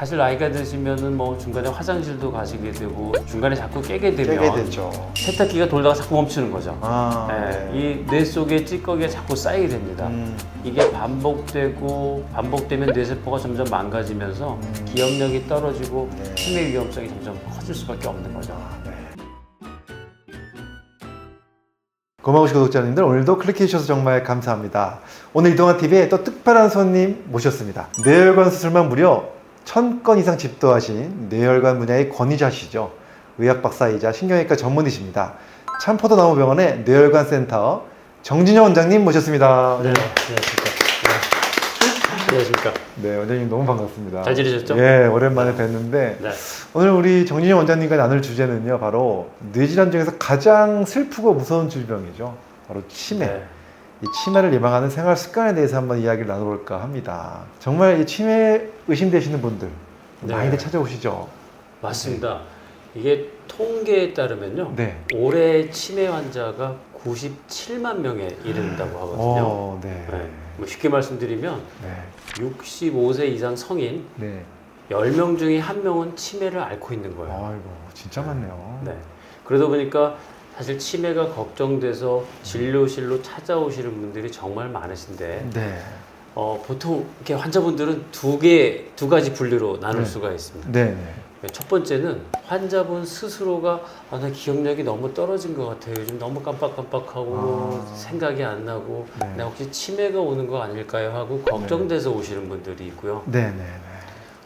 사실 나이가 드시면은 뭐 중간에 화장실도 가시게 되고 중간에 자꾸 깨게 되면 깨게 되죠. 세탁기가 돌다가 자꾸 멈추는 거죠. 아, 네, 이 뇌 속에 찌꺼기가 자꾸 쌓이게 됩니다. 이게 반복되면 뇌세포가 점점 망가지면서 기억력이 떨어지고 네. 치매 위험성이 점점 커질 수밖에 없는 거죠. 고마우신 구독자님들, 오늘도 클릭해 주셔서 정말 감사합니다. 오늘 이동아TV에 또 특별한 손님 모셨습니다. 뇌혈관 수술만 무려 1000건 이상 집도하신 뇌혈관 분야의 권위자시죠. 의학 박사이자 신경외과 전문의십니다. 참포도나무병원의 뇌혈관 센터 정진영 원장님 모셨습니다. 네, 안녕하십니까. 안녕하십니까. 네, 원장님 너무 반갑습니다. 잘 지내셨죠? 예, 오랜만에 뵀는데 네. 오늘 우리 정진영 원장님과 나눌 주제는요, 바로 뇌질환 중에서 가장 슬프고 무서운 질병이죠. 바로 치매. 네. 이 치매를 예방하는 생활 습관에 대해서 한번 이야기를 나눠볼까 합니다. 정말 이 치매 의심되시는 분들 네. 많이들 찾아오시죠? 맞습니다. 이게 통계에 따르면요. 네. 올해 치매 환자가 97만 명에 이른다고 하거든요. 네. 네. 뭐 쉽게 말씀드리면 네. 65세 이상 성인 네. 10명 중에 1명은 치매를 앓고 있는 거예요. 아이고, 진짜 많네요. 네. 그러다 보니까 사실 치매가 걱정돼서 진료실로 찾아오시는 분들이 정말 많으신데 네. 보통 이렇게 환자분들은 두 가지 분류로 나눌 네. 수가 있습니다. 네. 첫 번째는 환자분 스스로가 나 기억력이 너무 떨어진 것 같아요. 요즘 너무 깜빡깜빡하고 생각이 안 나고 네. 내가 혹시 치매가 오는 거 아닐까요? 하고 걱정돼서 오시는 분들이 있고요. 네.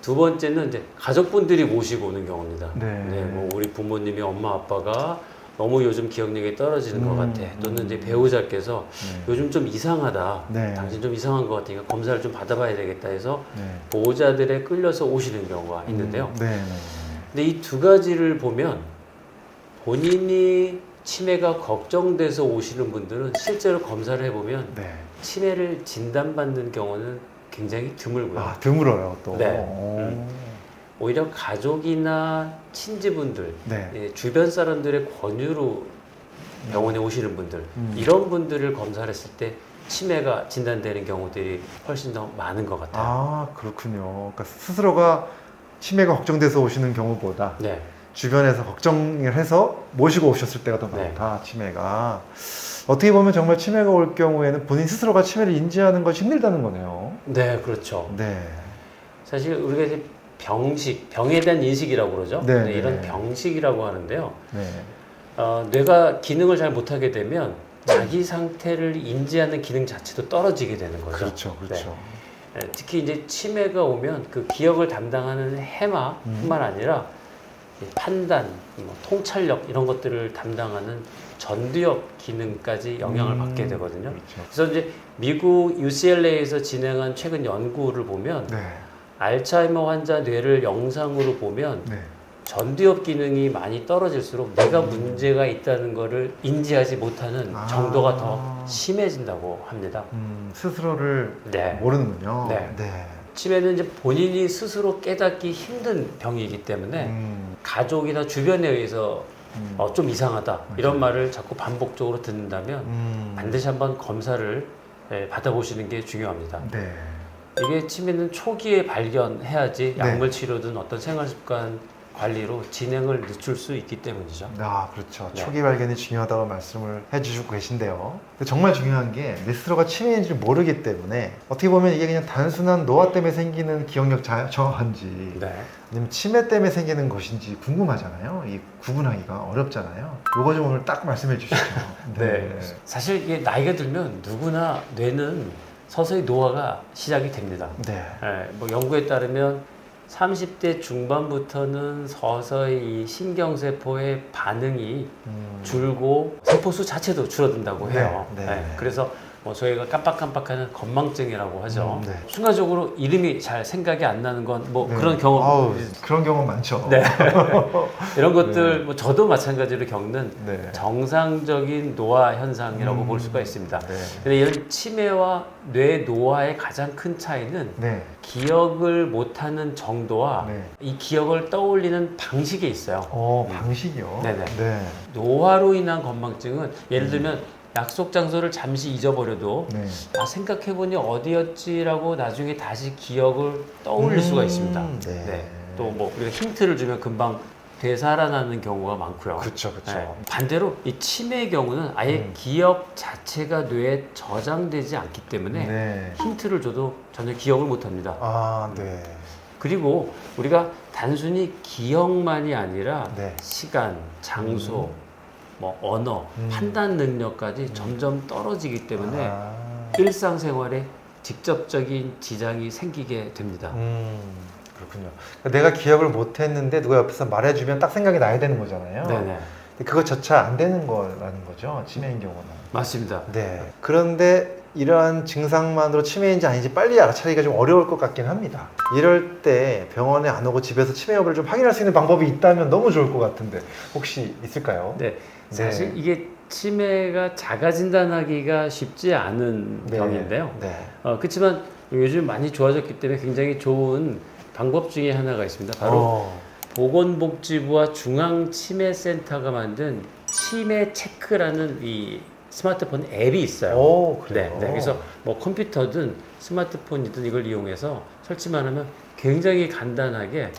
두 번째는 이제 가족분들이 모시고 오는 경우입니다. 네. 뭐 우리 부모님이 엄마 아빠가 너무 요즘 기억력이 떨어지는 것 같아. 또는 이제 배우자께서 요즘 좀 이상하다. 네. 당신 좀 이상한 것 같으니까 검사를 좀 받아봐야 되겠다 해서 네. 보호자들에 끌려서 오시는 경우가 있는데요. 네. 근데 이 두 가지를 보면 본인이 치매가 걱정돼서 오시는 분들은 실제로 검사를 해보면 네. 치매를 진단받는 경우는 굉장히 드물고요. 아, 드물어요, 또. 네. 오. 오히려 가족이나 친지분들, 네. 예, 주변 사람들의 권유로 병원에 오시는 분들, 이런 분들을 검사를 했을 때 치매가 진단되는 경우들이 훨씬 더 많은 것 같아요. 아, 그렇군요. 그러니까 스스로가 치매가 걱정돼서 오시는 경우보다 네. 주변에서 걱정을 해서 모시고 오셨을 때가 더 많다, 치매가. 어떻게 보면 정말 치매가 올 경우에는 본인 스스로가 치매를 인지하는 것이 힘들다는 거네요. 네, 그렇죠. 네. 사실 우리가 이제 병에 대한 인식이라고 그러죠. 네, 네, 이런 네. 병식이라고 하는데요. 네. 뇌가 기능을 잘 못하게 되면 자기 상태를 인지하는 기능 자체도 떨어지게 되는 거죠. 그렇죠, 그렇죠. 네, 특히 이제 치매가 오면 그 기억을 담당하는 해마뿐만 아니라 판단, 뭐 통찰력 이런 것들을 담당하는 전두엽 기능까지 영향을 받게 되거든요. 그렇죠. 그래서 이제 미국 UCLA에서 진행한 최근 연구를 보면 네. 알츠하이머 환자 뇌를 영상으로 보면 네. 전두엽 기능이 많이 떨어질수록 내가 문제가 있다는 것을 인지하지 못하는 아. 정도가 더 심해진다고 합니다. 스스로를 네. 모르는군요. 네. 네. 치매는 이제 본인이 스스로 깨닫기 힘든 병이기 때문에 가족이나 주변에 의해서 좀 이상하다 이런 말을 자꾸 반복적으로 듣는다면 반드시 한번 검사를 받아보시는 게 중요합니다. 네. 이게 치매는 초기에 발견해야지 네. 약물 치료든 어떤 생활습관 관리로 진행을 늦출 수 있기 때문이죠. 아, 그렇죠. 네. 초기 발견이 중요하다고 말씀을 해주시고 계신데요. 근데 정말 중요한 게 내 스스로가 치매인지를 모르기 때문에 어떻게 보면 이게 그냥 단순한 노화 때문에 생기는 기억력 저하인지 네. 아니면 치매 때문에 생기는 것인지 궁금하잖아요. 이 구분하기가 어렵잖아요. 요거 좀 오늘 딱 말씀해 주시죠. 네. 사실 이게 나이가 들면 누구나 뇌는 서서히 노화가 시작이 됩니다. 네. 뭐 연구에 따르면 30대 중반부터는 서서히 이 신경세포의 반응이 줄고 세포수 자체도 줄어든다고 해요. 네. 그래서 뭐 저희가 깜빡깜빡하는 건망증이라고 하죠. 네. 순간적으로 이름이 잘 생각이 안 나는 건 뭐 네. 그런 경험 아우, 그런 경험 많죠. 네. 이런 것들 뭐 저도 마찬가지로 겪는 네. 정상적인 노화 현상이라고 볼 수가 있습니다. 네. 근데 이런 치매와 뇌 노화의 가장 큰 차이는 네. 기억을 못하는 정도와 네. 이 기억을 떠올리는 방식에 있어요. 방식이요? 네네. 네. 노화로 인한 건망증은 예를 들면 약속 장소를 잠시 잊어버려도 네. 아, 생각해보니 어디였지라고 나중에 다시 기억을 떠올릴 수가 있습니다. 네. 또 뭐 우리가 힌트를 주면 금방 되살아나는 경우가 많고요. 그렇죠, 그렇죠. 네. 반대로 이 치매의 경우는 아예 기억 자체가 뇌에 저장되지 않기 때문에 네. 힌트를 줘도 전혀 기억을 못합니다. 아, 네. 그리고 우리가 단순히 기억만이 아니라 네. 시간, 장소, 뭐 언어, 판단 능력까지 점점 떨어지기 때문에 아. 일상생활에 직접적인 지장이 생기게 됩니다. 그렇군요. 그러니까 내가 기억을 못했는데 누가 옆에서 말해주면 딱 생각이 나야 되는 거잖아요. 네네. 근데 그것조차 안 되는 거라는 거죠. 치매인 경우는. 맞습니다. 네. 그런데 이러한 증상만으로 치매인지 아닌지 빨리 알아차리기가 좀 어려울 것 같긴 합니다. 이럴 때 병원에 안 오고 집에서 치매 여부를 좀 확인할 수 있는 방법이 있다면 너무 좋을 것 같은데 혹시 있을까요? 네. 사실 이게 치매가 자가 진단하기가 쉽지 않은 네. 병인데요. 네. 그렇지만 요즘 많이 좋아졌기 때문에 굉장히 좋은 방법 중에 하나가 있습니다. 바로 보건복지부와 중앙치매센터가 만든 치매 체크라는 이 스마트폰 앱이 있어요. 오, 그래요? 네. 그래서 뭐 컴퓨터든 스마트폰이든 이걸 이용해서 설치만 하면 굉장히 간단하게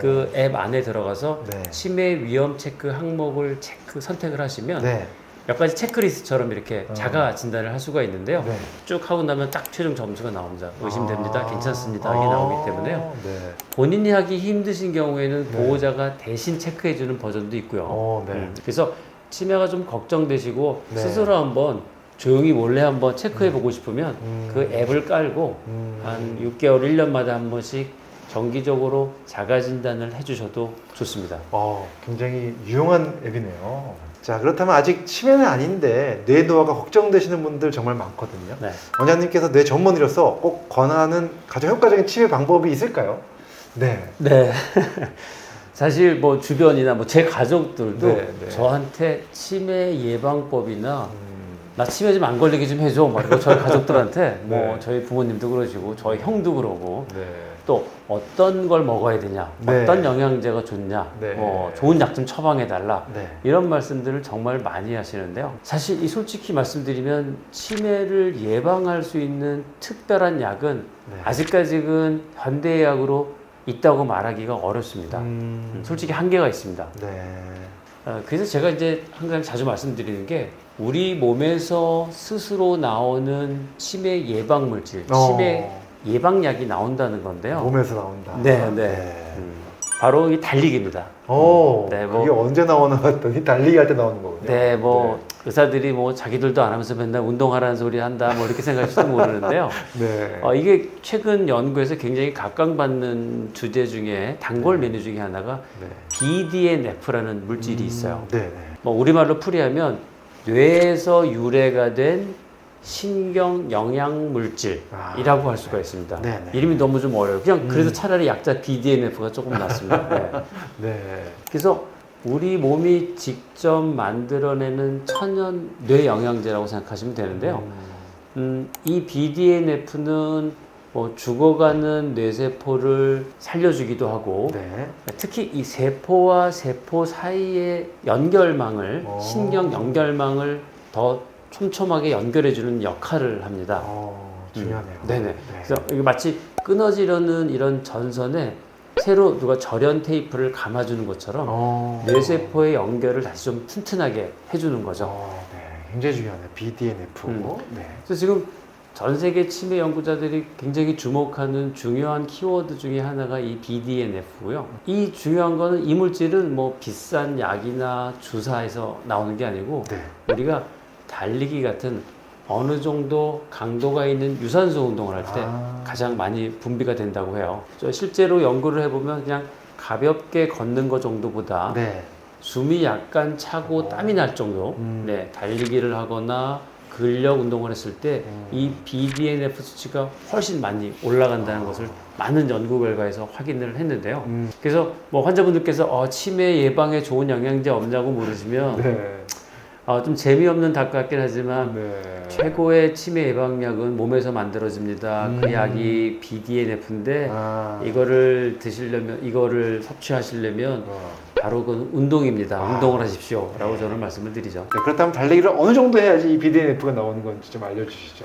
그 앱 안에 들어가서 네. 치매 위험 체크 항목을 선택을 하시면 네. 몇 가지 체크리스트처럼 이렇게 자가 진단을 할 수가 있는데요. 네. 쭉 하고 나면 딱 최종 점수가 나옵니다. 의심됩니다. 괜찮습니다. 이게 나오기 때문에요. 네. 본인이 하기 힘드신 경우에는 네. 보호자가 대신 체크해주는 버전도 있고요. 네. 그래서 치매가 좀 걱정되시고 네. 스스로 한번 조용히 몰래 한번 체크해보고 싶으면 그 앱을 깔고 한 6개월, 1년마다 한 번씩 정기적으로 자가진단을 해주셔도 좋습니다. 굉장히 유용한 앱이네요. 자, 그렇다면 아직 치매는 아닌데 뇌 노화가 걱정되시는 분들 정말 많거든요. 네. 원장님께서 뇌 전문의로서 꼭 권하는 가장 효과적인 치매 방법이 있을까요? 네. 네. 사실 뭐 주변이나 뭐 제 가족들도 네, 네. 저한테 치매 예방법이나 나 치매 좀 안 걸리게 좀 해줘. 뭐 저희 가족들한테 뭐 네. 저희 부모님도 그러시고 저희 형도 그러고 네. 또 어떤 걸 먹어야 되냐, 네. 어떤 영양제가 좋냐, 네. 뭐 좋은 약 좀 처방해 달라. 네. 이런 말씀들을 정말 많이 하시는데요. 사실 이 솔직히 말씀드리면 치매를 예방할 수 있는 특별한 약은 네. 아직까지는 현대의학으로 있다고 말하기가 어렵습니다. 솔직히 한계가 있습니다. 네. 그래서 제가 이제 항상 자주 말씀드리는 게 우리 몸에서 스스로 나오는 치매 예방 물질, 치매 예방약이 나온다는 건데요. 몸에서 나온다. 네. 바로 이 달리기입니다. 네, 뭐, 그게 언제 나오나 봤더니 달리기 할 때 나오는 거군요. 네, 뭐 의사들이 뭐 자기들도 안 하면서 맨날 운동하라는 소리 한다, 뭐 이렇게 생각할지도 모르는데요. 네. 이게 최근 연구에서 굉장히 각광받는 주제 중에 단골 메뉴 중에 하나가 네. BDNF라는 물질이 있어요. 네. 뭐 우리말로 풀이하면 뇌에서 유래가 된 신경 영양 물질이라고 할 수가 있습니다. 네네. 이름이 너무 좀 어려워요. 그냥 그래서 차라리 약자 BDNF가 조금 낫습니다. 네. 네. 그래서 우리 몸이 직접 만들어내는 천연 뇌 영양제라고 생각하시면 되는데요. 이 BDNF는 뭐 죽어가는 뇌세포를 살려주기도 하고 네. 특히 이 세포와 세포 사이의 연결망을 신경 연결망을 더 촘촘하게 연결해주는 역할을 합니다. 중요하네요. 네네. 네. 그래서 이게 마치 끊어지려는 이런 전선에 새로 누가 절연 테이프를 감아주는 것처럼 뇌세포의 연결을 다시 좀 튼튼하게 해주는 거죠. 네. 굉장히 중요하네요. BDNF. 네. 그래서 지금 전 세계 치매 연구자들이 굉장히 주목하는 중요한 키워드 중에 하나가 이 BDNF고요. 이 중요한 거는 이 물질은 뭐 비싼 약이나 주사에서 나오는 게 아니고 네. 우리가 달리기 같은 어느 정도 강도가 있는 유산소 운동을 할 때 가장 많이 분비가 된다고 해요. 실제로 연구를 해보면 그냥 가볍게 걷는 것 정도보다 네. 숨이 약간 차고 땀이 날 정도 네, 달리기를 하거나 근력 운동을 했을 때 이 BDNF 수치가 훨씬 많이 올라간다는 것을 많은 연구 결과에서 확인을 했는데요. 그래서 뭐 환자분들께서 치매 예방에 좋은 영양제 없냐고 물으시면 네. 좀 재미없는 닭 같긴 하지만 네. 최고의 치매 예방약은 몸에서 만들어집니다. 그 약이 BDNF인데 이거를 드시려면 이거를 섭취하시려면 바로 그 운동입니다. 운동을 하십시오라고 저는 말씀을 드리죠. 네, 그렇다면 달리기를 어느 정도 해야지 이 BDNF가 나오는 건지 좀 알려주시죠.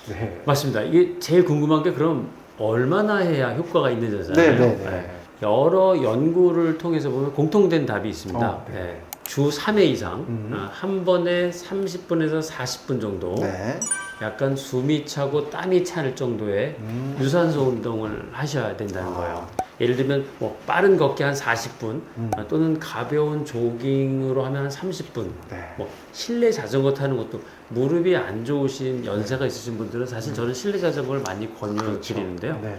네. 맞습니다. 이게 제일 궁금한 게 그럼 얼마나 해야 효과가 있는지잖아요. 네. 여러 연구를 통해서 보면 공통된 답이 있습니다. 네. 네. 주 3회 이상 한 번에 30분에서 40분 정도 네. 약간 숨이 차고 땀이 차는 정도의 유산소 운동을 하셔야 된다는 거예요. 예를 들면 뭐 빠른 걷기 한 40분 또는 가벼운 조깅으로 하면 한 30분 네. 뭐 실내 자전거 타는 것도 무릎이 안 좋으신 연세가 있으신 분들은 사실 저는 실내 자전거를 많이 권유드리는데요. 네.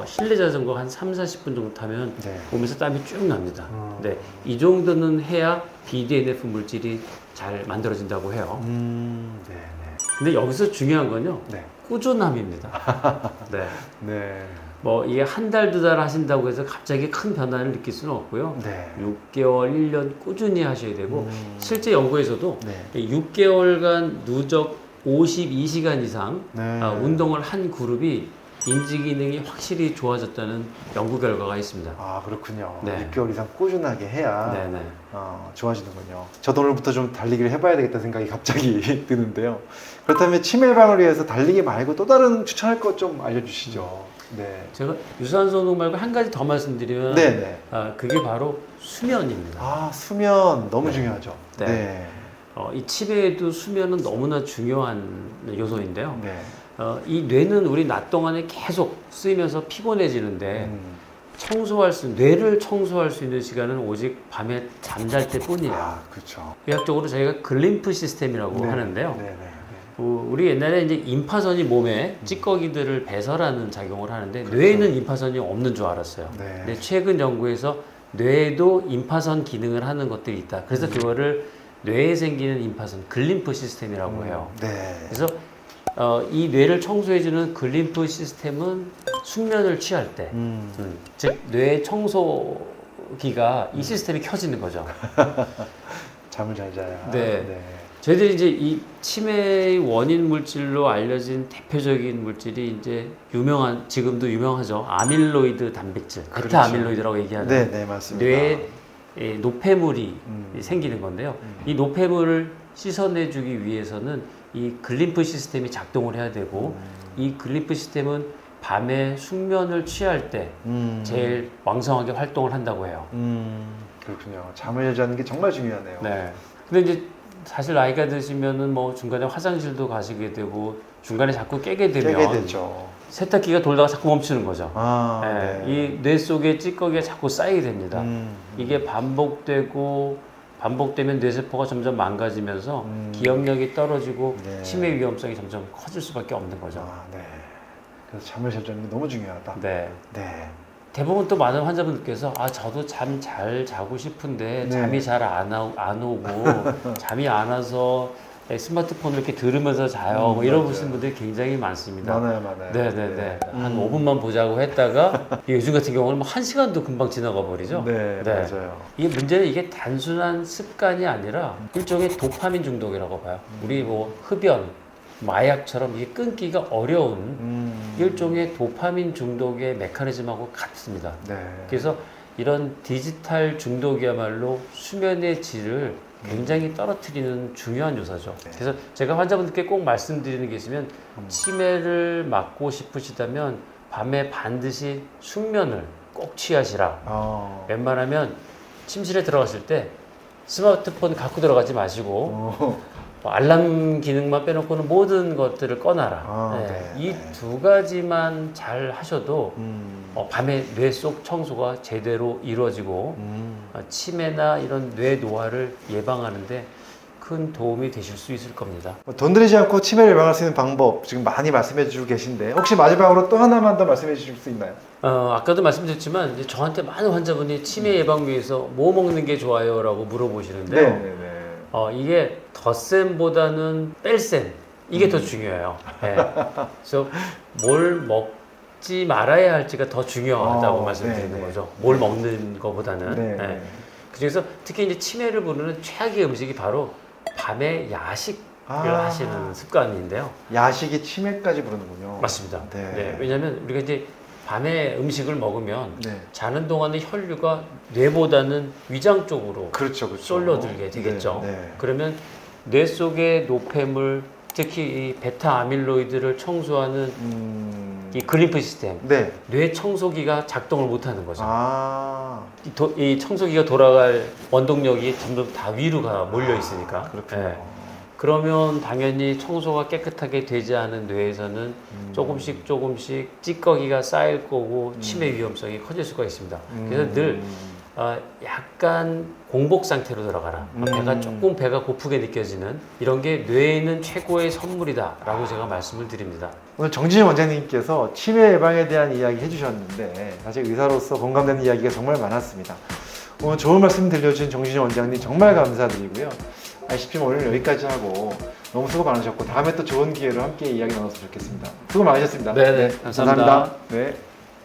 실내 자전거 한 3, 40분 정도 타면 네. 몸에서 땀이 쭉 납니다. 네, 이 정도는 해야 BDNF 물질이 잘 만들어진다고 해요. 네. 근데 여기서 중요한 건요. 네. 꾸준함입니다. 네. 네. 뭐 이게 한 달, 두 달 하신다고 해서 갑자기 큰 변화를 느낄 수는 없고요. 네. 6개월, 1년 꾸준히 하셔야 되고 실제 연구에서도 네. 6개월간 누적 52시간 이상 네. 운동을 한 그룹이 인지 기능이 확실히 좋아졌다는 연구 결과가 있습니다. 아, 그렇군요. 네. 6개월 이상 꾸준하게 해야 네네. 좋아지는군요. 저도 오늘부터 좀 달리기를 해봐야 되겠다는 생각이 갑자기 드는데요. 그렇다면 치매 예방을 위해서 달리기 말고 또 다른 추천할 것 좀 알려주시죠. 네. 제가 유산소 운동 말고 한 가지 더 말씀드리면 네네. 그게 바로 수면입니다. 아, 수면 너무 중요하죠. 네. 네. 이 치매에도 수면은 너무나 중요한 요소인데요. 네. 이 뇌는 우리 낮 동안에 계속 쓰이면서 피곤해지는데 뇌를 청소할 수 있는 시간은 오직 밤에 잠잘 때뿐이에요. 아, 그렇죠. 의학적으로 저희가 글림프 시스템이라고 하는데요. 네네. 우리 옛날에 이제 임파선이 몸에 찌꺼기들을 배설하는 작용을 하는데 뇌에는 임파선이 없는 줄 알았어요. 네. 근데 최근 연구에서 뇌에도 임파선 기능을 하는 것들이 있다. 그래서 그거를 뇌에 생기는 임파선, 글림프 시스템이라고 해요. 네. 그래서 이 뇌를 청소해주는 글림프 시스템은 숙면을 취할 때, 즉 뇌 청소기가 이 시스템이 켜지는 거죠. 잠을 잘 자야. 네. 저희들이 이제 이 치매의 원인 물질로 알려진 대표적인 물질이 이제 지금도 유명하죠. 아밀로이드 단백질, 그렇죠. 베타 아밀로이드라고 얘기하는 네, 맞습니다. 뇌에 노폐물이 생기는 건데요. 이 노폐물을 씻어내주기 위해서는 이 글림프 시스템이 작동을 해야 되고 이 글림프 시스템은 밤에 숙면을 취할 때 제일 왕성하게 활동을 한다고 해요. 그렇군요. 잠을 잘 자는 게 정말 중요하네요. 네. 근데 이제 사실 나이가 드시면은 뭐 중간에 화장실도 가시게 되고 중간에 자꾸 깨게 되면 되죠. 세탁기가 돌다가 자꾸 멈추는 거죠. 네. 이 뇌 속에 찌꺼기가 자꾸 쌓이게 됩니다. 이게 반복되면 뇌세포가 점점 망가지면서 기억력이 떨어지고 네. 치매 위험성이 점점 커질 수밖에 없는 거죠. 네. 그래서 잠을 잘 자는 게 너무 중요하다. 네. 네. 대부분 또 많은 환자분들께서 저도 잠 잘 자고 싶은데 네. 잠이 잘 안 오고 잠이 안 와서 스마트폰을 이렇게 들으면서 자요. 뭐 이런 맞아요. 분들이 굉장히 많습니다. 많아요. 네네네. 한 5분만 보자고 했다가 요즘 같은 경우는 뭐 1시간도 금방 지나가 버리죠. 네, 맞아요. 이게 문제는 이게 단순한 습관이 아니라 일종의 도파민 중독이라고 봐요. 우리 뭐 흡연, 마약처럼 이게 끊기가 어려운 일종의 도파민 중독의 메커니즘하고 같습니다. 네. 그래서 이런 디지털 중독이야말로 수면의 질을 굉장히 떨어뜨리는 중요한 요소죠. 네. 그래서 제가 환자분들께 꼭 말씀드리는 게 있으면 치매를 막고 싶으시다면 밤에 반드시 숙면을 꼭 취하시라. 웬만하면 침실에 들어갔을 때 스마트폰 갖고 들어가지 마시고 알람 기능만 빼놓고는 모든 것들을 꺼놔라. 이 두 가지만 잘 하셔도 밤에 뇌 속 청소가 제대로 이루어지고 치매나 이런 뇌 노화를 예방하는데 큰 도움이 되실 수 있을 겁니다. 돈 들이지 않고 치매를 예방할 수 있는 방법 지금 많이 말씀해 주고 계신데 혹시 마지막으로 또 하나만 더 말씀해 주실 수 있나요? 아까도 말씀드렸지만 이제 저한테 많은 환자분이 치매 예방 위해서 뭐 먹는 게 좋아요라고 물어보시는데요. 이게 덧셈보다는 뺄셈 이게 더 중요해요. 네. 그래서 뭘 먹지 말아야 할지가 더 중요하다고 말씀드리는 거죠. 뭘 먹는 것보다는. 그래서 특히 이제 치매를 부르는 최악의 음식이 바로 밤에 야식을 아. 하시는 습관인데요. 야식이 치매까지 부르는군요. 맞습니다. 네. 네, 왜냐하면 우리가 이제 밤에 음식을 먹으면 네. 자는 동안에 혈류가 뇌보다는 위장 쪽으로 그렇죠, 그렇죠. 쏠려들게 되겠죠. 네, 네. 그러면 뇌 속의 노폐물, 특히 이 베타 아밀로이드를 청소하는 이 글림프 시스템, 네. 뇌 청소기가 작동을 못하는 거죠. 아, 이 청소기가 돌아갈 원동력이 전부 다 위로 몰려 있으니까. 그렇군요. 예. 그러면 당연히 청소가 깨끗하게 되지 않은 뇌에서는 조금씩 찌꺼기가 쌓일 거고 치매 위험성이 커질 수가 있습니다. 그래서 늘 약간 공복 상태로 들어가라. 배가 고프게 느껴지는 이런 게 뇌에 있는 최고의 선물이다라고 제가 말씀을 드립니다. 오늘 정진희 원장님께서 치매 예방에 대한 이야기 해주셨는데 사실 의사로서 공감되는 이야기가 정말 많았습니다. 오늘 좋은 말씀 들려주신 정진희 원장님 정말 감사드리고요. 아시피 오늘 여기까지 하고 너무 수고 많으셨고 다음에 또 좋은 기회로 함께 이야기 나눴으면 좋겠습니다. 수고 많으셨습니다. 네네, 감사합니다. 네.